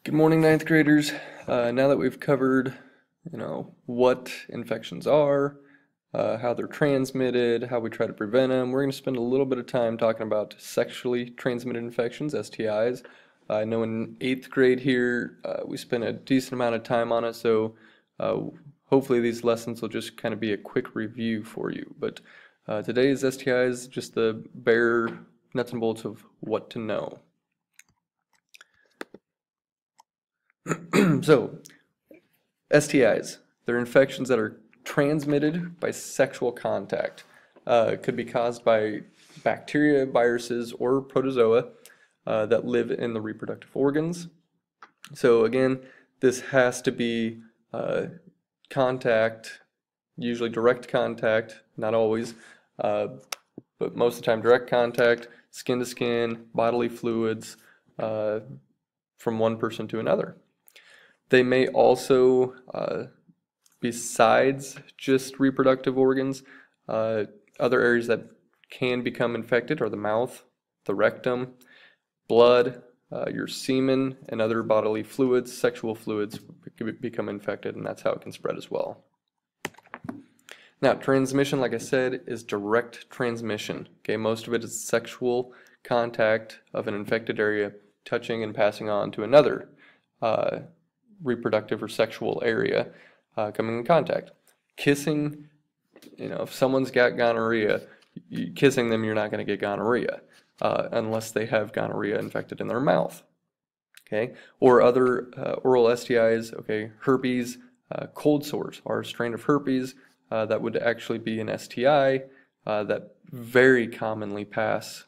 Good morning, ninth graders. Now that we've covered, what infections are, how they're transmitted, how we try to prevent them, we're going to spend a little bit of time talking about sexually transmitted infections, STIs. I know in eighth grade here, we spent a decent amount of time on it, so hopefully these lessons will just kind of be a quick review for you. But today's STI is just the bare nuts and bolts of what to know. So, STIs, they're infections that are transmitted by sexual contact. It could be caused by bacteria, viruses, or protozoa that live in the reproductive organs. So again, this has to be contact, usually direct contact, not always, but most of the time direct contact, skin to skin, bodily fluids from one person to another. They may also, besides just reproductive organs, other areas that can become infected are the mouth, the rectum, blood, your semen, and other bodily fluids, sexual fluids become infected, and that's how it can spread as well. Now, transmission, like I said, is direct transmission. Okay, most of it is sexual contact of an infected area touching and passing on to another reproductive or sexual area coming in contact. Kissing, if someone's got gonorrhea, kissing them, you're not going to get gonorrhea unless they have gonorrhea infected in their mouth. Okay, or other oral STIs. Okay, herpes, cold sores are a strain of herpes that would actually be an STI that very commonly pass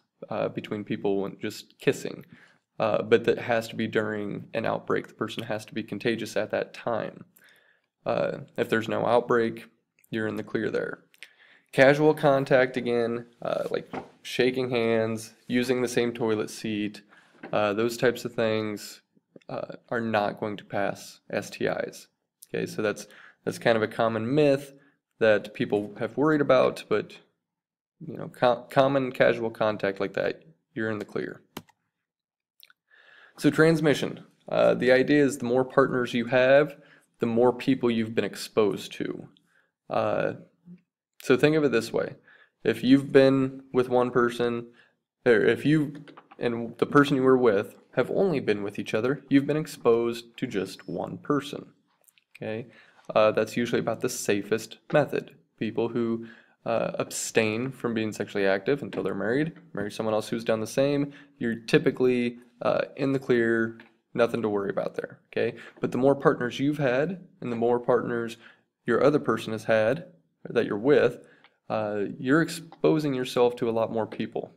between people when just kissing. But that has to be during an outbreak. The person has to be contagious at that time. If there's no outbreak, you're in the clear there. Casual contact, again, like shaking hands, using the same toilet seat, those types of things are not going to pass STIs. Okay, so that's kind of a common myth that people have worried about, but common casual contact like that, you're in the clear. So transmission, the idea is the more partners you have, the more people you've been exposed to. So think of it this way. If you've been with one person, or if you and the person you were with have only been with each other, you've been exposed to just one person. Okay, that's usually about the safest method. People who abstain from being sexually active until they're marry someone else who's done the same, you're typically in the clear, nothing to worry about there, okay? But the more partners you've had and the more partners your other person has had, that you're with, you're exposing yourself to a lot more people,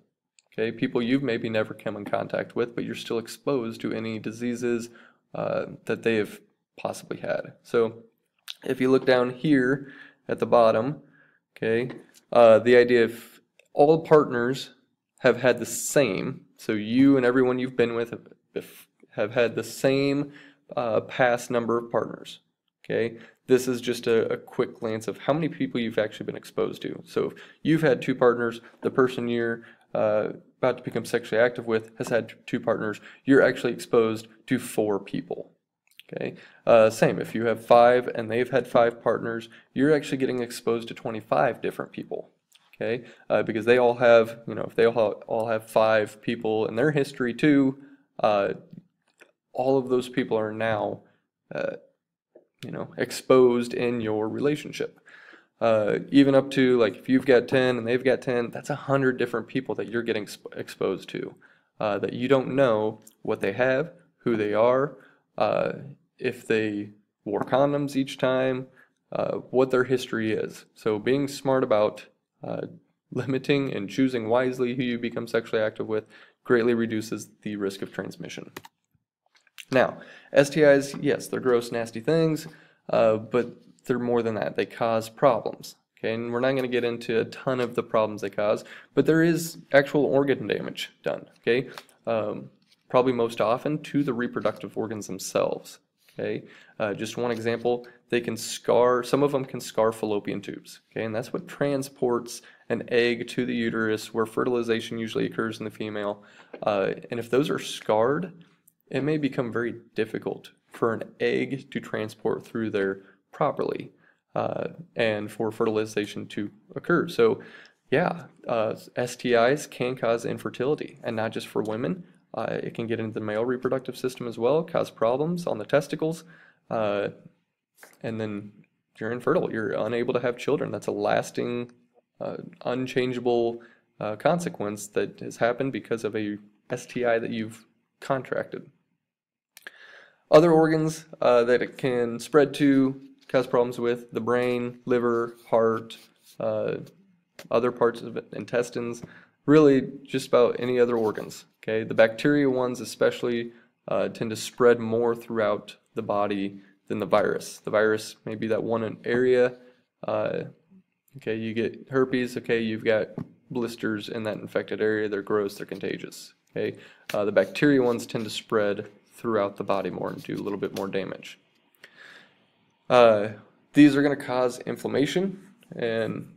okay? People you've maybe never come in contact with, but you're still exposed to any diseases that they have possibly had. So if you look down here at the bottom, okay, the idea of all partners have had the same, so you and everyone you've been with have had the same past number of partners. Okay, this is just a quick glance of how many people you've actually been exposed to. So if you've had two partners, the person you're about to become sexually active with has had two partners, you're actually exposed to 4 people. Okay, same, if you have 5 and they've had 5 partners, you're actually getting exposed to 25 different people. Okay, because they all have, if they all have 5 people in their history too, all of those people are now, exposed in your relationship. Even up to, like, if you've got 10 and they've got 10, that's 100 different people that you're getting exposed to, that you don't know what they have, who they are, if they wore condoms each time, what their history is. So being smart about limiting and choosing wisely who you become sexually active with greatly reduces the risk of transmission. Now, STIs, yes, they're gross, nasty things, but they're more than that. They cause problems. Okay, and we're not going to get into a ton of the problems they cause, but there is actual organ damage done. Okay, probably most often to the reproductive organs themselves. Okay, just one example, they can scar, some of them can scar fallopian tubes. Okay, and that's what transports an egg to the uterus where fertilization usually occurs in the female. And if those are scarred, it may become very difficult for an egg to transport through there properly and for fertilization to occur. So yeah, STIs can cause infertility, and not just for women. It can get into the male reproductive system as well, cause problems on the testicles, and then you're infertile. You're unable to have children. That's a lasting, unchangeable consequence that has happened because of a STI that you've contracted. Other organs that it can spread to, cause problems with: the brain, liver, heart, other parts of it, intestines, really just about any other organs. Okay, the bacteria ones especially tend to spread more throughout the body than the virus. The virus may be that one area. Okay, you get herpes. Okay, you've got blisters in that infected area. They're gross. They're contagious. Okay, the bacteria ones tend to spread throughout the body more and do a little bit more damage. These are going to cause inflammation and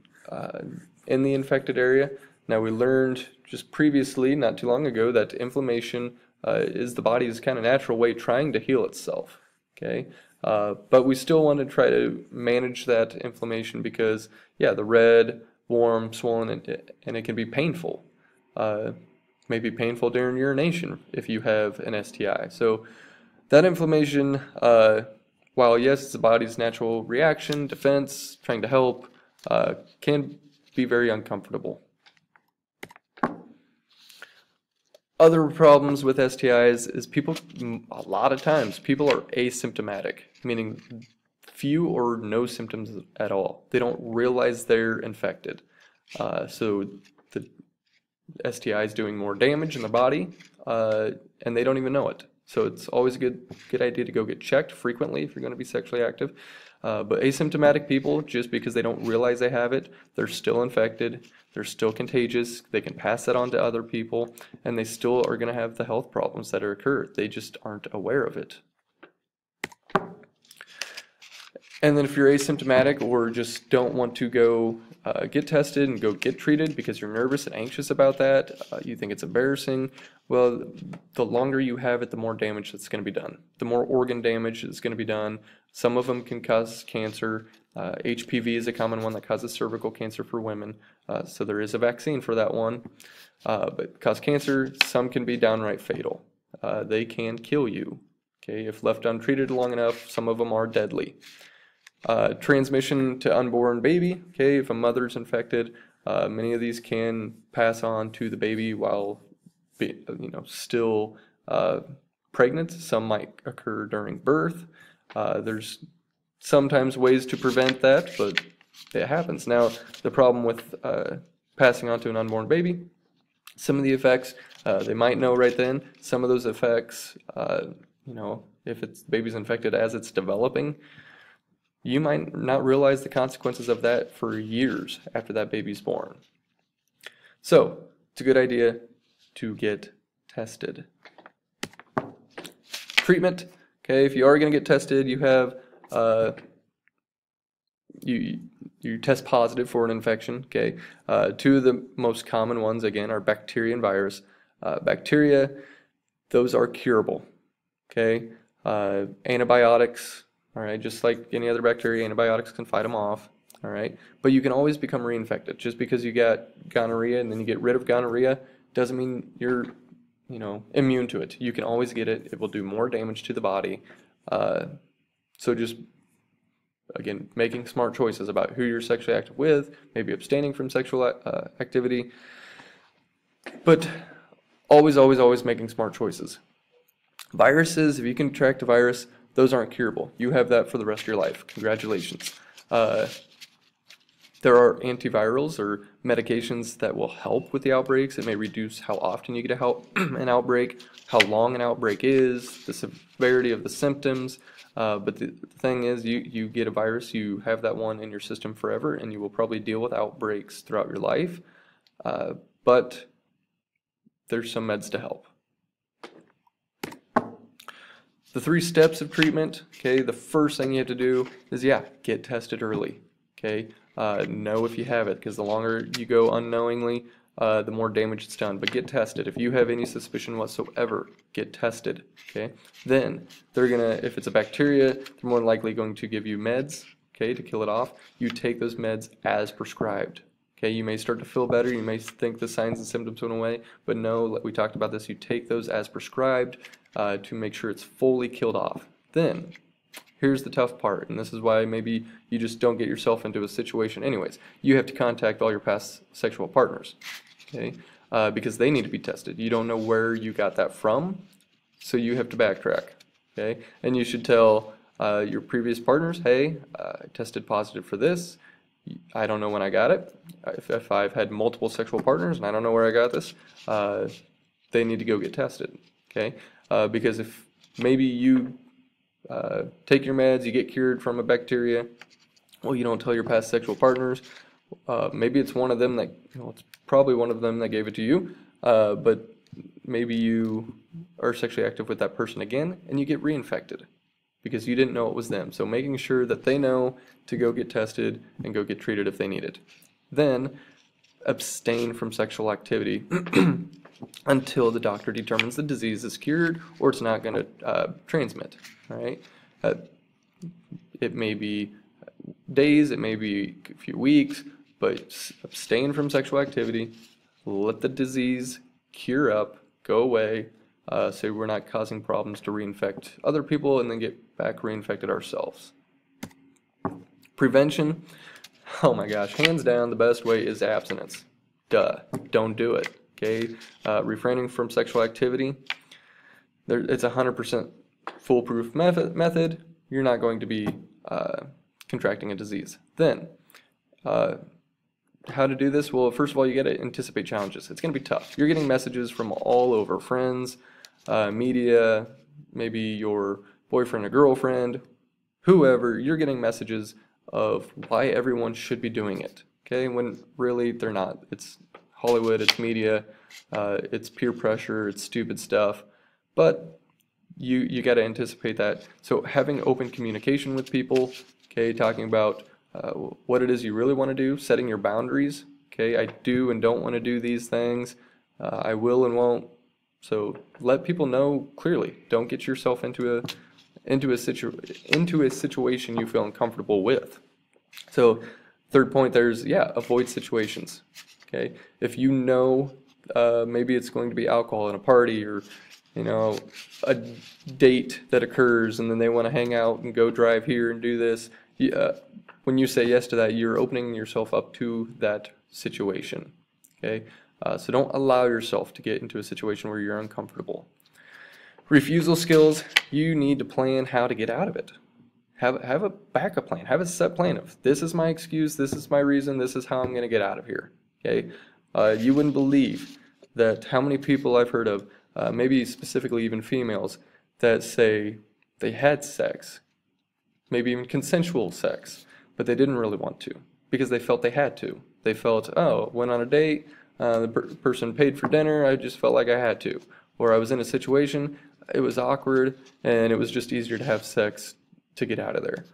in the infected area. Now, we learned just previously, not too long ago, that inflammation is the body's kind of natural way trying to heal itself. Okay, but we still want to try to manage that inflammation because, yeah, the red, warm, swollen, and it can be painful. Maybe painful during urination if you have an STI. So that inflammation, while yes, it's the body's natural reaction, defense, trying to help, can be very uncomfortable. Other problems with STIs is a lot of times, people are asymptomatic, meaning few or no symptoms at all. They don't realize they're infected. So the STI is doing more damage in the body, and they don't even know it. So it's always a good idea to go get checked frequently if you're going to be sexually active. But asymptomatic people, just because they don't realize they have it, they're still infected, they're still contagious, they can pass that on to other people, and they still are going to have the health problems that occur. They just aren't aware of it. And then if you're asymptomatic or just don't want to go get tested and go get treated because you're nervous and anxious about that, you think it's embarrassing, well, the longer you have it, the more damage that's going to be done. The more organ damage is going to be done. Some of them can cause cancer. HPV is a common one that causes cervical cancer for women, so there is a vaccine for that one. But cause cancer, some can be downright fatal. They can kill you. Okay, if left untreated long enough, some of them are deadly. Transmission to unborn baby. Okay, if a mother's infected, many of these can pass on to the baby while still pregnant. Some might occur during birth. There's sometimes ways to prevent that, but it happens. Now, the problem with passing on to an unborn baby, some of the effects they might know right then. Some of those effects, if the baby's infected as it's developing, you might not realize the consequences of that for years after that baby's born. So, it's a good idea to get tested. Treatment. Okay, if you are going to get tested, you have you test positive for an infection. Okay, two of the most common ones again are bacteria and virus. Bacteria, those are curable. Okay, antibiotics. All right, just like any other bacteria, antibiotics can fight them off. All right, but you can always become reinfected. Just because you got gonorrhea and then you get rid of gonorrhea doesn't mean you're immune to it. You can always get it. It will do more damage to the body. So just, again, making smart choices about who you're sexually active with, maybe abstaining from sexual activity, but always, always, always making smart choices. Viruses, if you can contract a virus, those aren't curable. You have that for the rest of your life. Congratulations. There are antivirals or medications that will help with the outbreaks. It may reduce how often you get an outbreak, how long an outbreak is, the severity of the symptoms. But the thing is, you get a virus, you have that one in your system forever, and you will probably deal with outbreaks throughout your life. But there's some meds to help. The 3 steps of treatment, okay, the first thing you have to do is, get tested early, okay? Know if you have it, because the longer you go unknowingly, the more damage it's done. But get tested. If you have any suspicion whatsoever, get tested. Okay. Then they're gonna, if it's a bacteria, they're more likely going to give you meds. Okay, to kill it off. You take those meds as prescribed. Okay, you may start to feel better. You may think the signs and symptoms went away, but no, like we talked about this. You take those as prescribed to make sure it's fully killed off. Then, here's the tough part, and this is why maybe you just don't get yourself into a situation anyways. You have to contact all your past sexual partners, okay, because they need to be tested. You don't know where you got that from, so you have to backtrack, okay? And you should tell your previous partners, hey, I tested positive for this. I don't know when I got it. If I've had multiple sexual partners and I don't know where I got this, they need to go get tested, okay? Because if maybe you take your meds, you get cured from a bacteria, well, you don't tell your past sexual partners. Maybe it's one of them that, it's probably one of them that gave it to you, but maybe you are sexually active with that person again and you get reinfected because you didn't know it was them. So making sure that they know to go get tested and go get treated if they need it. Then abstain from sexual activity until the doctor determines the disease is cured or it's not going to transmit. All right? It may be days, it may be a few weeks, but abstain from sexual activity, let the disease cure up, go away, so we're not causing problems to reinfect other people and then get back reinfected ourselves. Prevention, oh my gosh, hands down the best way is abstinence. Duh, don't do it, okay? Refraining from sexual activity, it's 100% foolproof method. You're not going to be contracting a disease. Then, how to do this? Well, first of all, you got to anticipate challenges. It's going to be tough. You're getting messages from all over, friends, media, maybe your boyfriend or girlfriend, whoever. You're getting messages of why everyone should be doing it, okay? When really they're not. It's Hollywood, it's media, it's peer pressure, it's stupid stuff. But you got to anticipate that. So having open communication with people, okay, talking about what it is you really want to do, setting your boundaries, okay, I do and don't want to do these things, I will and won't. So let people know clearly. Don't get yourself into a situation you feel uncomfortable with. So third point, there's avoid situations. Okay, if you know maybe it's going to be alcohol at a party or a date that occurs and then they want to hang out and go drive here and do this, when you say yes to that, you're opening yourself up to that situation. Okay, so don't allow yourself to get into a situation where you're uncomfortable. Refusal skills, you need to plan how to get out of it. Have a backup plan. Have a set plan of this is my excuse, this is my reason, this is how I'm going to get out of here. Okay, you wouldn't believe that how many people I've heard of, maybe specifically even females, that say they had sex, maybe even consensual sex, but they didn't really want to because they felt they had to. They felt, oh, went on a date, the person paid for dinner, I just felt like I had to. Or I was in a situation, it was awkward, and it was just easier to have sex to get out of there.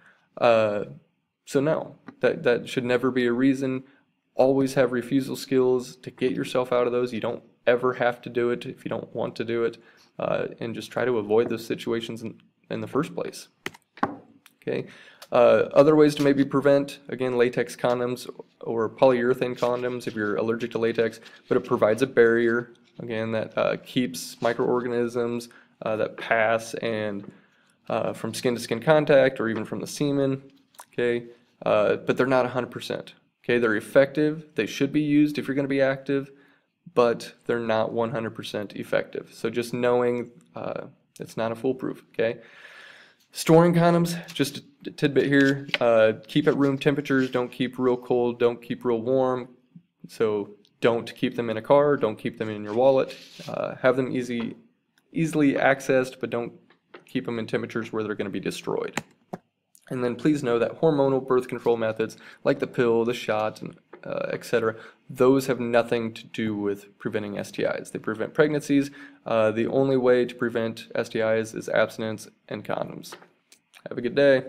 So no, that should never be a reason. Always have refusal skills to get yourself out of those. You don't ever have to do it if you don't want to do it, and just try to avoid those situations in the first place. Okay. Other ways to maybe prevent, again, latex condoms or polyurethane condoms if you're allergic to latex, but it provides a barrier, again, that keeps microorganisms that pass and from skin to skin contact or even from the semen, okay, but they're not 100%. Okay, they're effective, they should be used if you're going to be active, but they're not 100% effective. So just knowing it's not a foolproof, okay? Storing condoms, just a tidbit here, keep at room temperatures, don't keep real cold, don't keep real warm, so don't keep them in a car, don't keep them in your wallet, have them easily accessed, but don't keep them in temperatures where they're going to be destroyed. And then please know that hormonal birth control methods like the pill, the shot, and etc., those have nothing to do with preventing STIs. They prevent pregnancies. The only way to prevent STIs is abstinence and condoms. Have a good day.